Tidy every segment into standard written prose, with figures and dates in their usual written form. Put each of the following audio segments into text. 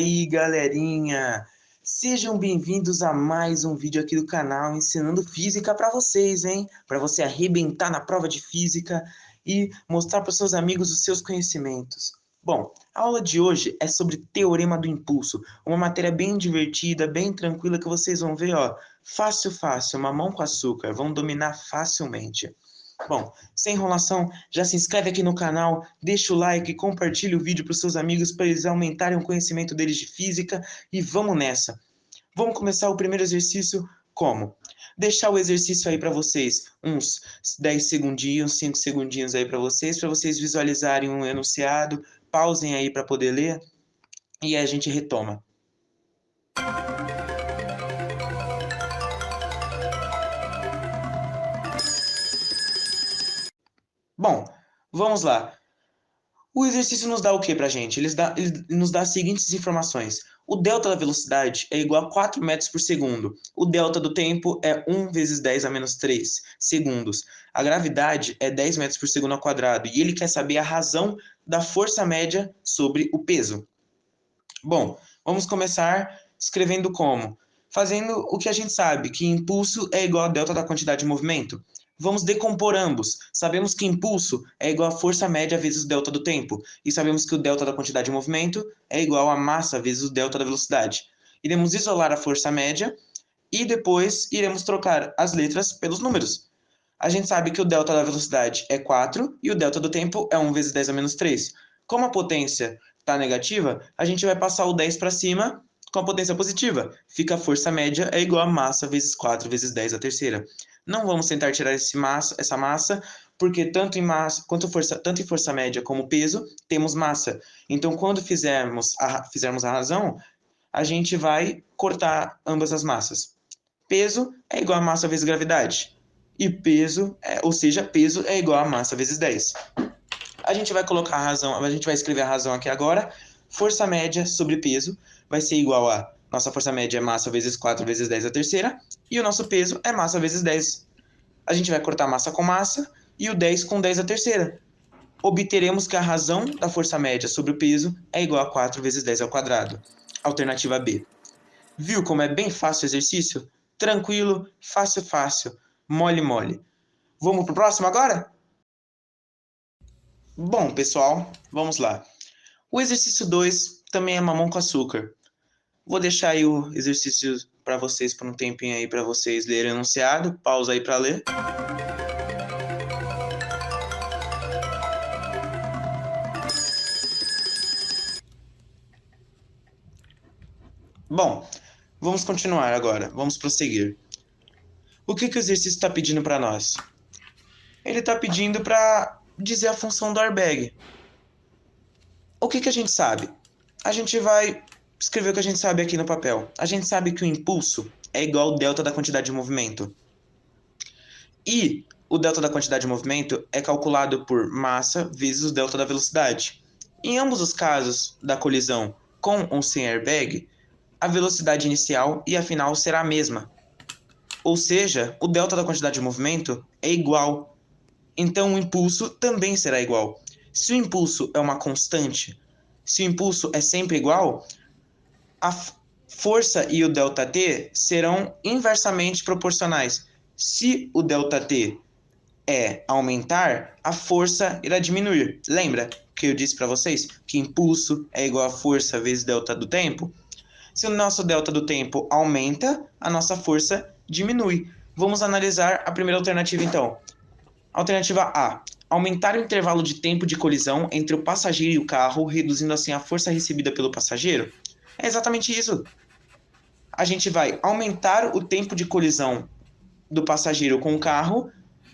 aí, galerinha? Sejam bem-vindos a mais um vídeo aqui do canal ensinando física para vocês, hein? Para você arrebentar na prova de física e mostrar para os seus amigos os seus conhecimentos. Bom, a aula de hoje é sobre teorema do impulso, uma matéria bem divertida, bem tranquila que vocês vão ver, ó, fácil, fácil, mamão com açúcar, vão dominar facilmente. Bom, sem enrolação, já se inscreve aqui no canal, deixa o like, compartilha o vídeo para os seus amigos para eles aumentarem o conhecimento deles de física e vamos nessa. Vamos começar o primeiro exercício como? Deixar o exercício aí para vocês, uns 10 segundinhos, 5 segundinhos aí para vocês visualizarem um enunciado, pausem aí para poder ler e a gente retoma. Bom, vamos lá. O exercício nos dá o que pra gente? Ele nos dá as seguintes informações. O delta da velocidade é igual a 4 metros por segundo. O delta do tempo é 1 vezes 10 a menos 3 segundos. A gravidade é 10 metros por segundo ao quadrado. E ele quer saber a razão da força média sobre o peso. Bom, vamos começar escrevendo como? Fazendo o que a gente sabe, que impulso é igual a delta da quantidade de movimento. Vamos decompor ambos. Sabemos que impulso é igual a força média vezes o delta do tempo. E sabemos que o delta da quantidade de movimento é igual a massa vezes o delta da velocidade. Iremos isolar a força média e depois iremos trocar as letras pelos números. A gente sabe que o delta da velocidade é 4 e o delta do tempo é 1 vezes 10 a menos 3. Como a potência está negativa, a gente vai passar o 10 para cima com a potência positiva. Fica a força média é igual a massa vezes 4 vezes 10 a terceira. Não vamos tentar tirar essa massa, porque tanto em força média como peso, temos massa. Então, quando fizermos a razão, a gente vai cortar ambas as massas. Peso é igual a massa vezes gravidade. E peso é igual a massa vezes 10. A gente vai colocar a razão, a gente vai escrever a razão aqui agora. Força média sobre peso vai ser igual a nossa força média é massa vezes 4 vezes 10 a terceira, e o nosso peso é massa vezes 10. A gente vai cortar massa com massa e o 10 com 10 a terceira. Obteremos que a razão da força média sobre o peso é igual a 4 vezes 10 ao quadrado. Alternativa B. Viu como é bem fácil o exercício? Tranquilo, fácil, fácil, mole, mole. Vamos pro próximo agora? Bom, pessoal, vamos lá. O exercício 2 também é mamão com açúcar. Vou deixar aí o exercício para vocês por um tempinho aí para vocês lerem o enunciado. Pausa aí para ler. Bom, vamos continuar agora. Vamos prosseguir. O que o exercício está pedindo para nós? Ele está pedindo para dizer a função do airbag. O que a gente sabe? A gente vai escrever o que a gente sabe aqui no papel. A gente sabe que o impulso é igual ao delta da quantidade de movimento. E o delta da quantidade de movimento é calculado por massa vezes o delta da velocidade. Em ambos os casos da colisão com ou sem airbag, a velocidade inicial e a final será a mesma. Ou seja, o delta da quantidade de movimento é igual. Então o impulso também será igual. Se o impulso é uma constante, se o impulso é sempre igual, a força e o ΔT serão inversamente proporcionais. Se o ΔT é aumentar, a força irá diminuir. Lembra que eu disse para vocês que impulso é igual a força vezes delta do tempo? Se o nosso delta do tempo aumenta, a nossa força diminui. Vamos analisar a primeira alternativa então. Alternativa A. Aumentar o intervalo de tempo de colisão entre o passageiro e o carro, reduzindo assim a força recebida pelo passageiro? É exatamente isso. A gente vai aumentar o tempo de colisão do passageiro com o carro,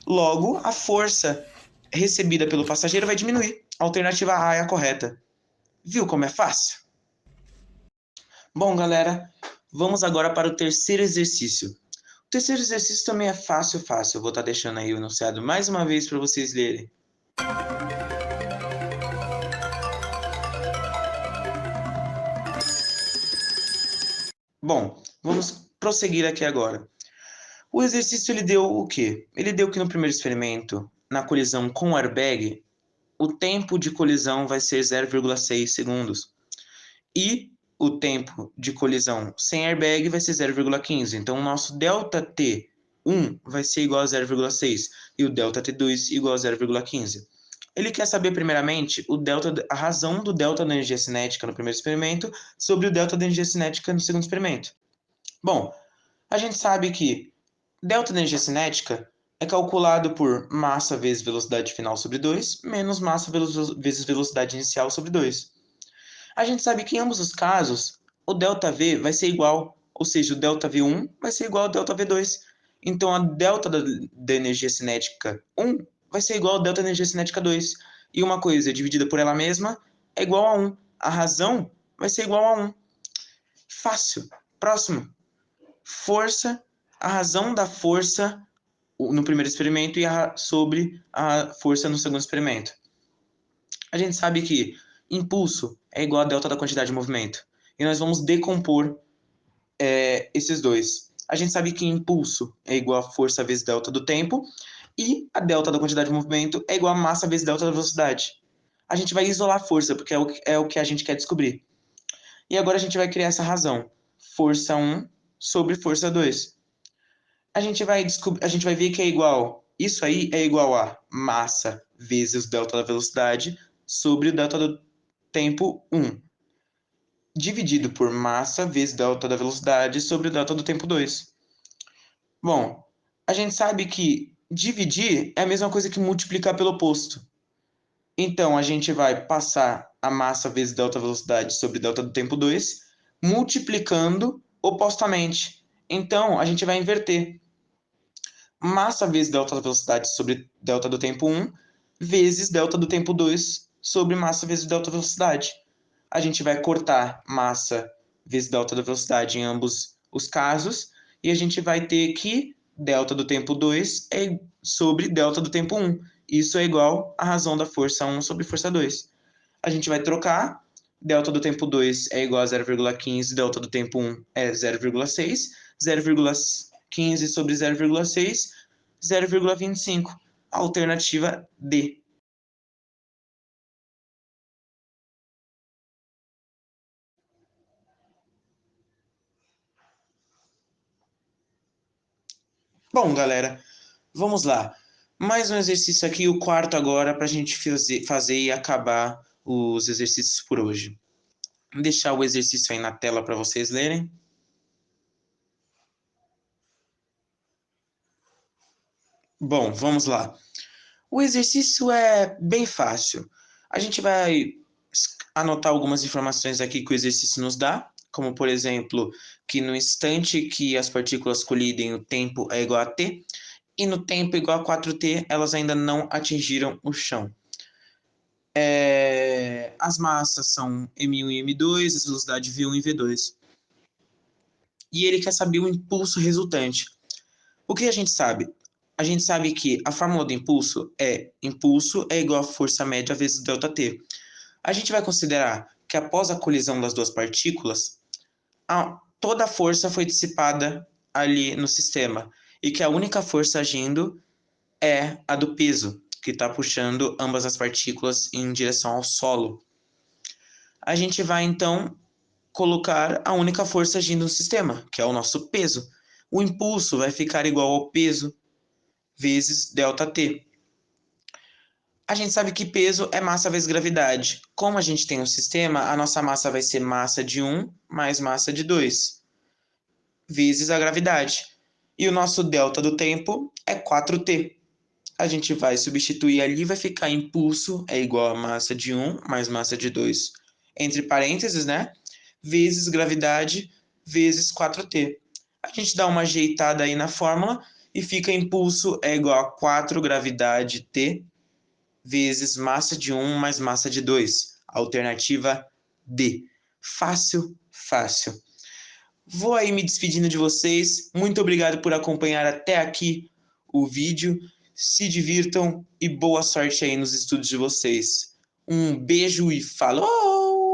logo a força recebida pelo passageiro vai diminuir. A alternativa A é a correta. Viu como é fácil? Bom, galera, vamos agora para o terceiro exercício. O terceiro exercício também é fácil, fácil. Eu vou estar deixando aí o enunciado mais uma vez para vocês lerem. Bom, vamos prosseguir aqui agora. O exercício ele deu o quê? Ele deu que no primeiro experimento, na colisão com o airbag, o tempo de colisão vai ser 0,6 segundos. E o tempo de colisão sem airbag vai ser 0,15. Então, o nosso ΔT1 vai ser igual a 0,6 e o ΔT2 igual a 0,15. Ele quer saber, primeiramente, a razão do delta da energia cinética no primeiro experimento sobre o delta da energia cinética no segundo experimento. Bom, a gente sabe que delta da energia cinética é calculado por massa vezes velocidade final sobre 2, menos massa vezes velocidade inicial sobre 2. A gente sabe que em ambos os casos, o ΔV vai ser igual, ou seja, o ΔV1 vai ser igual ao ΔV2. Então, a delta da energia cinética 1 vai ser igual ao delta da energia cinética 2. E uma coisa dividida por ela mesma é igual a 1. A razão vai ser igual a 1. Fácil. Próximo. Força. A razão da força no primeiro experimento e sobre a força no segundo experimento. A gente sabe que impulso é igual a delta da quantidade de movimento. E nós vamos decompor esses dois. A gente sabe que impulso é igual a força vezes delta do tempo e a delta da quantidade de movimento é igual a massa vezes delta da velocidade. A gente vai isolar a força, porque é o que a gente quer descobrir. E agora a gente vai criar essa razão. Força 1 sobre força 2. A gente vai ver que é igual. Isso aí é igual a massa vezes o delta da velocidade sobre o delta do tempo 1. Dividido por massa vezes delta da velocidade sobre o delta do tempo 2. Bom, a gente sabe que dividir é a mesma coisa que multiplicar pelo oposto. Então, a gente vai passar a massa vezes delta da velocidade sobre delta do tempo 2, multiplicando opostamente. Então, a gente vai inverter. Massa vezes delta da velocidade sobre delta do tempo 1, vezes delta do tempo 2 sobre massa vezes delta da velocidade. A gente vai cortar massa vezes delta da velocidade em ambos os casos, e a gente vai ter que delta do tempo 2 é sobre delta do tempo 1. Isso é igual à razão da força 1 sobre força 2. A gente vai trocar, delta do tempo 2 é igual a 0,15, delta do tempo 1 é 0,6, 0,15 sobre 0,6, 0,25. Alternativa D. Bom, galera, vamos lá. Mais um exercício aqui, o quarto agora, para a gente fazer e acabar os exercícios por hoje. Vou deixar o exercício aí na tela para vocês lerem. Bom, vamos lá. O exercício é bem fácil. A gente vai anotar algumas informações aqui que o exercício nos dá, como, por exemplo, que no instante que as partículas colidem, o tempo é igual a t, e no tempo igual a 4t, elas ainda não atingiram o chão. As massas são m1 e m2, as velocidades v1 e v2. E ele quer saber o impulso resultante. O que a gente sabe? A gente sabe que a fórmula do impulso é igual a força média vezes ΔT. A gente vai considerar que após a colisão das duas partículas, toda a força foi dissipada ali no sistema e que a única força agindo é a do peso, que está puxando ambas as partículas em direção ao solo. A gente vai, então, colocar a única força agindo no sistema, que é o nosso peso. O impulso vai ficar igual ao peso vezes ΔT. A gente sabe que peso é massa vezes gravidade. Como a gente tem um sistema, a nossa massa vai ser massa de 1 mais massa de 2, vezes a gravidade. E o nosso delta do tempo é 4t. A gente vai substituir ali, vai ficar impulso é igual a massa de 1 mais massa de 2, entre parênteses, né? Vezes gravidade, vezes 4t. A gente dá uma ajeitada aí na fórmula e fica impulso é igual a 4 gravidade t vezes massa de 1 mais massa de 2. Alternativa D. Fácil, fácil. Vou aí me despedindo de vocês. Muito obrigado por acompanhar até aqui o vídeo. Se divirtam e boa sorte aí nos estudos de vocês. Um beijo e falou!